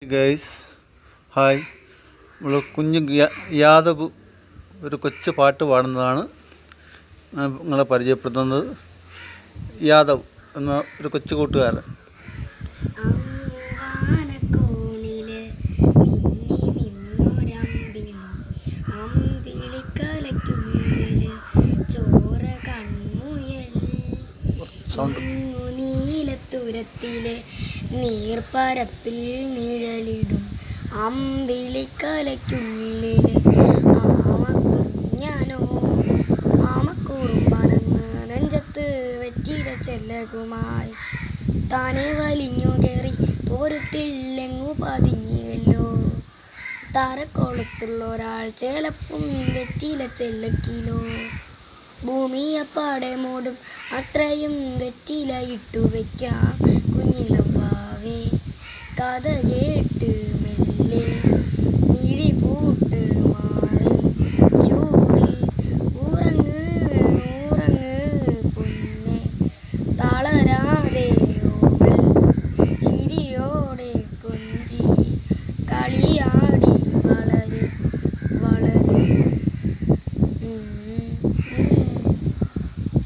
Guys hi. നമ്മൾ കുഞ്ഞ് യാദവ് ഒരു കൊച്ചു പാട്ട് പാടുന്നതാണ് നിങ്ങളെ പരിചയപ്പെടുത്തുന്നത്. യാദവ് എന്ന ഒരു കൊച്ചു കൂട്ടുകാരൻ. നീലത്തുരത്തിലെ നീർപ്പരപ്പിൽ നിഴലിടും അമ്പിളിക്കലയ്ക്കുള്ളില് ആമക്കുഞ്ഞാനോ ആമക്കൂറുമ്പണന്ന് നെഞ്ചത്ത് വെറ്റില ചെല്ലകുമായി താനെ വലിഞ്ഞു കയറി തോരത്തില്ലെങ്ങു പതിഞ്ഞല്ലോ. തരക്കോളത്തുള്ള ഒരാൾ ചിലപ്പം വെറ്റില ചെല്ലക്കിലോ. ഭൂമിയപ്പാടെ മൂടും അത്രയും വെറ്റില ഇട്ടു വയ്ക്കാം കുഞ്ഞിളവാവേ. കഥ കേട്ട്